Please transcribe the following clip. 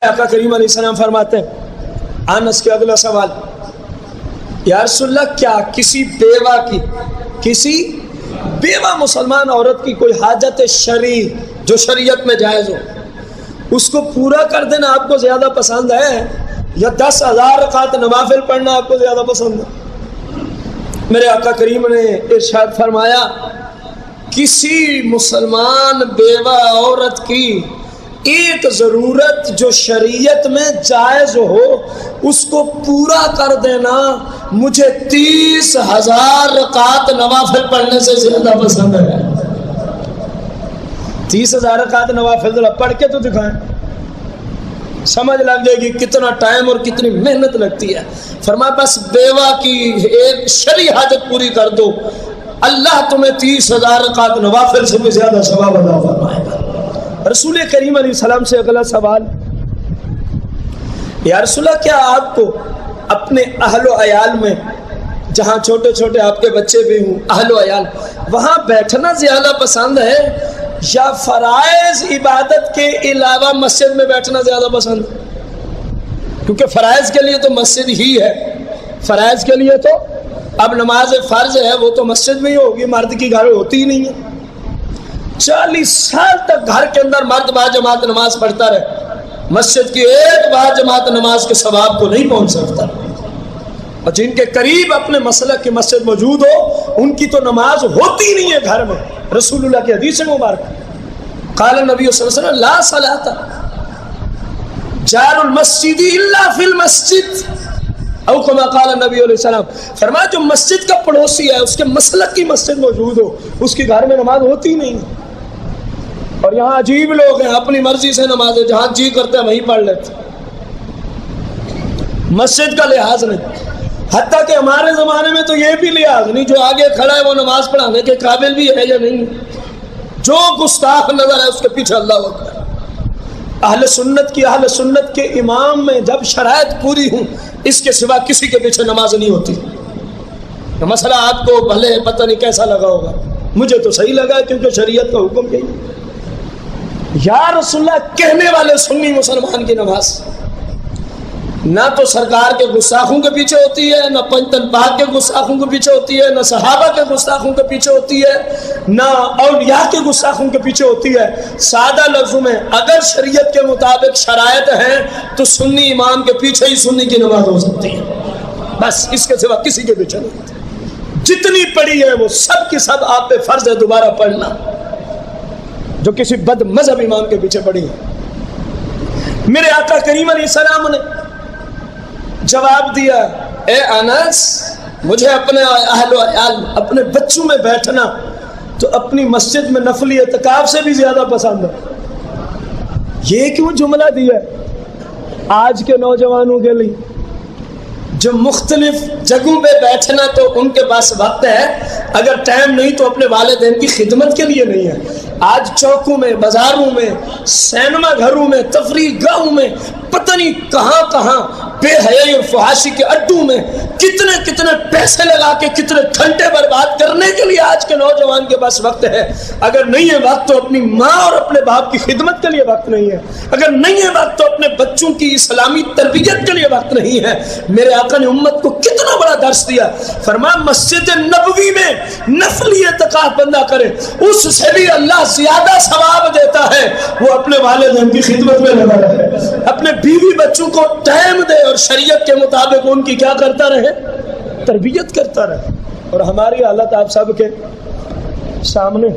آقا کریم علیہ السلام فرماتے ہیں، انس کے اگلا سوال، یا رسول اللہ کیا کسی بیوہ مسلمان عورت کی کوئی حاجت شرعی جو شریعت میں جائز ہو، اس کو پورا کر دینا آپ کو زیادہ پسند ہے یا 10,000 رکعت نوافل پڑھنا آپ کو زیادہ پسند ہے؟ میرے آقا کریم نے ارشاد فرمایا، کسی مسلمان بیوہ عورت کی ایک ضرورت جو شریعت میں جائز ہو اس کو پورا کر دینا مجھے 30,000 رکعت نوافل پڑھنے سے زیادہ پسند ہے۔ 30,000 رکعت نوافل ذرا پڑھ کے تو دکھائیں، سمجھ لگ جائے گی کتنا ٹائم اور کتنی محنت لگتی ہے۔ فرمایا بس بیوہ کی ایک شرعی حاجت پوری کر دو، اللہ تمہیں 30,000 رکعت نوافل سے بھی زیادہ ثواب عطا فرمائے گا۔ رسول کریم علیہ السلام سے اگلا سوال، یا رسول اللہ کیا آپ کو اپنے اہل و عیال میں، جہاں چھوٹے چھوٹے آپ کے بچے بھی ہوں، اہل و عیال، وہاں بیٹھنا زیادہ پسند ہے یا فرائض عبادت کے علاوہ مسجد میں بیٹھنا زیادہ پسند ہے؟ کیونکہ فرائض کے لیے تو مسجد ہی ہے، فرائض کے لیے تو اب نماز فرض ہے وہ تو مسجد میں ہی ہوگی، مرد کی گھر ہوتی ہی نہیں ہے۔ 40 سال تک گھر کے اندر مرد با جماعت نماز پڑھتا رہے، مسجد کی ایک با جماعت نماز کے ثواب کو نہیں پہنچ سکتا، اور جن کے قریب اپنے مسلک کی مسجد موجود ہو ان کی تو نماز ہوتی نہیں ہے گھر میں۔ رسول اللہ کی حدیث مبارک، قال نبی صلی اللہ علیہ وسلم لا صلاۃ جار المسجد الا فی المسجد، او کما قال نبی علیہ السلام، فرمایا جو مسجد کا پڑوسی ہے اس کے مسلک کی مسجد موجود ہو اس کی گھر میں نماز ہوتی نہیں۔ اور یہاں عجیب لوگ ہیں، اپنی مرضی سے نمازیں جہاں جی کرتے ہیں وہیں پڑھ لیتے، مسجد کا لحاظ نہیں۔ حتیٰ کہ ہمارے زمانے میں تو یہ بھی لحاظ نہیں، جو آگے کھڑا ہے وہ نماز پڑھانے کے قابل بھی ہے یا نہیں، جو گستاخ نظر ہے اس کے پیچھے اللہ اکبر۔ اہل سنت کے امام میں جب شرائط پوری ہوں اس کے سوا کسی کے پیچھے نماز نہیں ہوتی۔ مسئلہ آپ کو بھلے پتہ نہیں کیسا لگا ہوگا، مجھے تو صحیح لگا کیونکہ شریعت کا حکم یہی ہے۔ یا رسول اللہ کہنے والے سنی مسلمان کی نماز نہ تو سرکار کے گستاخوں کے پیچھے ہوتی ہے، نہ پنجتن پاک کے گستاخوں کے پیچھے ہوتی ہے، نہ صحابہ کے گستاخوں کے پیچھے ہوتی ہے، نہ اولیاء کے گستاخوں کے پیچھے ہوتی ہے۔ سادہ لفظوں میں اگر شریعت کے مطابق شرائط ہیں تو سنی امام کے پیچھے ہی سنی کی نماز ہو سکتی ہے، بس اس کے سوا کسی کے پیچھے نہیں ہوتی۔ جتنی پڑھی ہے وہ سب کی سب آپ پہ فرض ہے دوبارہ پڑھنا، جو کسی بد مذہب امام کے پیچھے پڑھی ہے۔ میرے آقا کریم علیہ السلام نے جواب دیا، اے انس مجھے اپنے اہل و عیال اپنے بچوں میں بیٹھنا تو اپنی مسجد میں نفلی اعتکاف سے بھی زیادہ پسند ہے۔ یہ کیوں جملہ دیا آج کے نوجوانوں کے لیے جو مختلف جگہوں پہ بیٹھنا تو ان کے پاس وقت ہے، اگر ٹائم نہیں تو اپنے والدین کی خدمت کے لیے نہیں ہے۔ آج چوکوں میں، بازاروں میں، سینما گھروں میں، تفریح گاہوں میں، پتہ نہیں کہاں کہاں بے حیائی اور فحاشی کے اڈوں میں کتنے پیسے لگا کے کتنے گھنٹے برباد کرنے کے لیے آج کے نوجوان کے پاس وقت ہے۔ اگر نہیں ہے وقت تو اپنی ماں اور اپنے باپ کی خدمت کے لیے وقت نہیں ہے، اگر نہیں ہے وقت تو اپنے بچوں کی اسلامی تربیت کے لیے وقت نہیں ہے۔ میرے آقا نے امت کو کتنا بڑا درس دیا، فرمایا مسجد نبوی میں نفلی اعتکاف بندہ کرے اس سے بھی اللہ زیادہ ثواب دیتا ہے، وہ اپنے والدین کی خدمت میں لگا رہے، اپنے بیوی بچوں کو ٹائم دے اور شریعت کے مطابق ان کی کیا کرتا رہے، تربیت کرتا رہے۔ اور ہماری حالت آپ سب کے سامنے